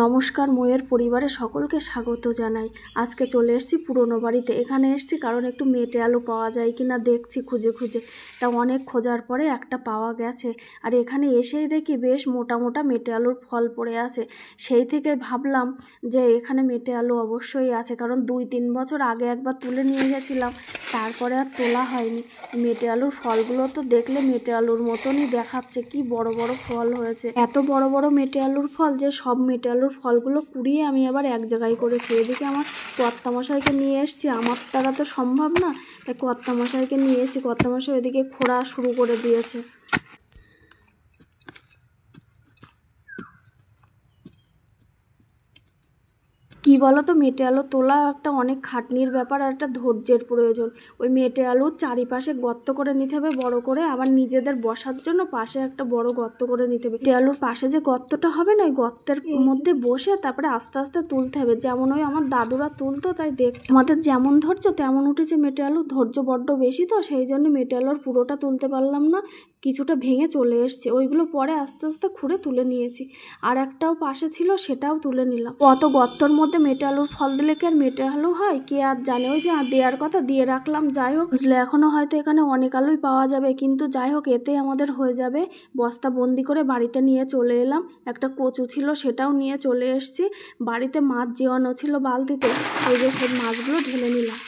নমস্কার, ময়ের পরিবারে সকলকে স্বাগত জানাই। আজকে চলে এসেছি পুরনো বাড়িতে। এখানে এসেছি কারণ একটু মেটে আলু পাওয়া যায় কিনা দেখছি খুঁজে খুঁজে। তা অনেক খোঁজার পরে একটা পাওয়া গেছে। আর এখানে এসেই দেখি বেশ মোটা মোটা মেটে আলুর ফল পড়ে আছে। সেই থেকে ভাবলাম যে এখানে মেটে আলু অবশ্যই আছে, কারণ 2-3 বছর আগে একবার তুলে নিয়ে গেছিলাম, তারপরে আর তোলা হয়নি। মেটে আলুর ফলগুলো তো দেখলে মেটে আলুর মতনই দেখাচ্ছে, কি বড় বড় ফল হয়েছে। এত বড় বড় মেটে আলুর ফল যে সব মেটে আলুর ফলগুলো কুড়িয়ে আমি আবার এক জায়গায় করেছি। এদিকে আমার কর্তামশাইকে নিয়ে এসেছি, আমার দ্বারা তো সম্ভব না, তাই কর্তামশাইকে নিয়ে এসেছি। কর্তামশাই এদিকে খোঁড়া শুরু করে দিয়েছে। কি বলো তো, মেটে আলু তোলা একটা অনেক খাটনির ব্যাপার আর একটা ধৈর্যের প্রয়োজন। ওই মেটে আলুর চারিপাশে গর্ত করে নিতে হবে বড় করে, আবার নিজেদের বসার জন্য পাশে একটা বড় গর্ত করে নিতে হবে। মেটে আলুর পাশে যে গর্তটা হবে না, ওই গর্তের মধ্যে বসে তারপরে আস্তে আস্তে তুলতে হবে, যেমন ওই আমার দাদুরা তুলতো, তাই দেখ আমাদের যেমন ধৈর্য তেমন উঠেছে। মেটে আলু ধৈর্য বড্ড বেশি, তো সেই জন্য মেটে আলুর পুরোটা তুলতে পারলাম না, কিছুটা ভেঙে চলে এসছে। ওইগুলো পরে আস্তে আস্তে খুঁড়ে তুলে নিয়েছি। আর একটাও পাশে ছিল, সেটাও তুলে নিলাম। অত গর্তর মধ্যে মেটে আলুর ফল দিলে কি আর মেটে আলু হয়, কে আর জানে। ওই যে দেওয়ার কথা দিয়ে রাখলাম। যাই হোক, বুঝলে এখনো হয়তো এখানে অনেক আলুই পাওয়া যাবে, কিন্তু যাই হোক এতেই আমাদের হয়ে যাবে। বস্তা বন্দি করে বাড়িতে নিয়ে চলে এলাম। একটা কচু ছিল, সেটাও নিয়ে চলে এসেছি। বাড়িতে মাছ জিওয়ানো ছিল বালতিতে, ওই যে সেই মাছগুলো ঢেলে নিলাম।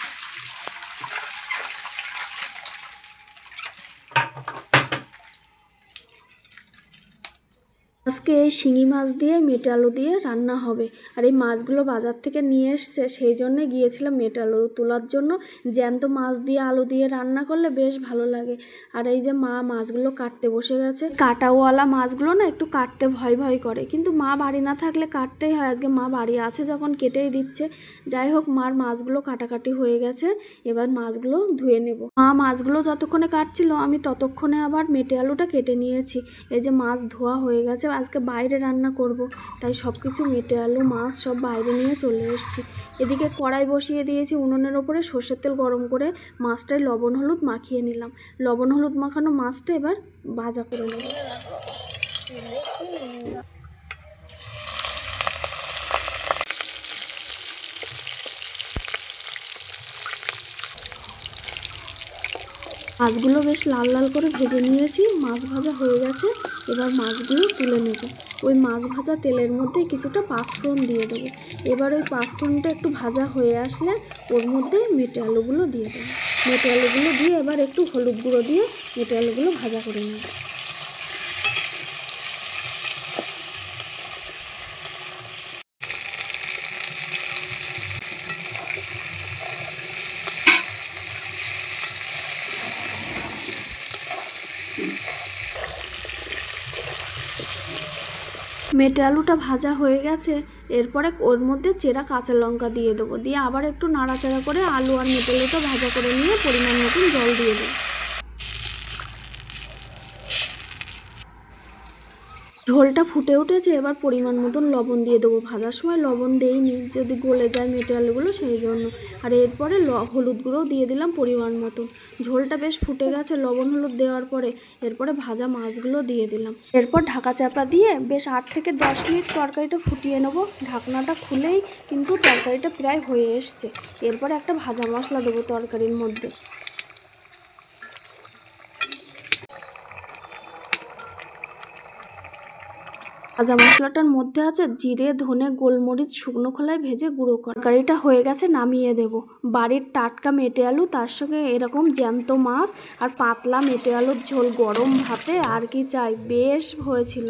আজকে এই শিঙি মাছ দিয়ে মেটে আলু দিয়ে রান্না হবে। আর এই মাছগুলো বাজার থেকে নিয়ে এসছে, সেই জন্যে গিয়েছিলাম মেটে আলু তোলার জন্য। জ্যান্ত মাছ দিয়ে আলু দিয়ে রান্না করলে বেশ ভালো লাগে। আর এই যে মা মাছগুলো কাটতে বসে গেছে। কাটাওয়ালা মাছগুলো না একটু কাটতে ভয় ভয় করে, কিন্তু মা বাড়ি না থাকলে কাটতেই হয়। আজকে মা বাড়ি আছে যখন কেটেই দিচ্ছে। যাই হোক, মার মাছগুলো কাটাকাটি হয়ে গেছে, এবার মাছগুলো ধুয়ে নেব। মা মাছগুলো যতক্ষণে কাটছিল, আমি ততক্ষণে আবার মেটে আলুটা কেটে নিয়েছি। এই যে মাছ ধোয়া হয়ে গেছে, আজকে বাইরে রান্না করব, তাই সব কিছু মেটে আলু মাছ সব বাইরে নিয়ে চলে এসেছি। এদিকে কড়াই বসিয়ে দিয়েছি, উনুনের ওপরে সর্ষের তেল গরম করে মাছটায় লবণ হলুদ মাখিয়ে নিলাম। লবণ হলুদ মাখানো মাছটা এবার ভাজা করে নেব। মাছগুলো বেশ লাল লাল করে ভেজে নিয়েছি, মাছ ভাজা হয়ে গেছে। এবার মাছগুলো তুলে নেব। ওই মাছ ভাজা তেলের মধ্যে কিছুটা পাঁচফোড়ন দিয়ে দেবো। এবার ওই পাঁচফোড়নটা একটু ভাজা হয়ে আসলে ওর মধ্যে মেটে আলুগুলো দিয়ে দেবো। মেটে আলুগুলো দিয়ে এবার একটু হলুদ গুঁড়ো দিয়ে মেটে আলুগুলো ভাজা করে নেব। মেটে আলুটা ভাজা হয়ে গেছে, এরপরে ওর মধ্যে চেরা কাঁচা লঙ্কা দিয়ে দেবো। দিয়ে আবার একটু নাড়াচাড়া করে আলু আর মেটে আলুটা ভাজা করে নিয়ে পরিমাণ মতন জল দিয়ে দেবো। ঝোলটা ফুটে উঠেছে, এবার পরিমাণ মতন লবণ দিয়ে দেবো। ভাজার সময় লবণ দেইনি, যদি গলে যায় মেটে আলুগুলো, সেই জন্য। আর এরপরে হলুদ গুঁড়োও দিয়ে দিলাম পরিমাণ মতন। ঝোলটা বেশ ফুটে গেছে লবণ হলুদ দেওয়ার পরে। এরপরে ভাজা মাছগুলো দিয়ে দিলাম। এরপর ঢাকা চাপা দিয়ে বেশ 8 থেকে 10 মিনিট তরকারিটা ফুটিয়ে নেব। ঢাকনাটা খুলেই কিন্তু তরকারিটা প্রায় হয়ে এসছে। এরপরে একটা ভাজা মশলা দেবো তরকারির মধ্যে। ভাজা মশলাটার মধ্যে আছে জিরে, ধনে, গোলমরিচ শুকনো খোলায় ভেজে গুঁড়ো করা। তরকারিটা হয়ে গেছে, নামিয়ে দেব। বাড়ির টাটকা মেটে আলু, তার সঙ্গে এরকম জ্যান্ত মাছ আর পাতলা মেটে আলুর ঝোল গরম ভাতে, আর কি চাই, বেশ হয়েছিল।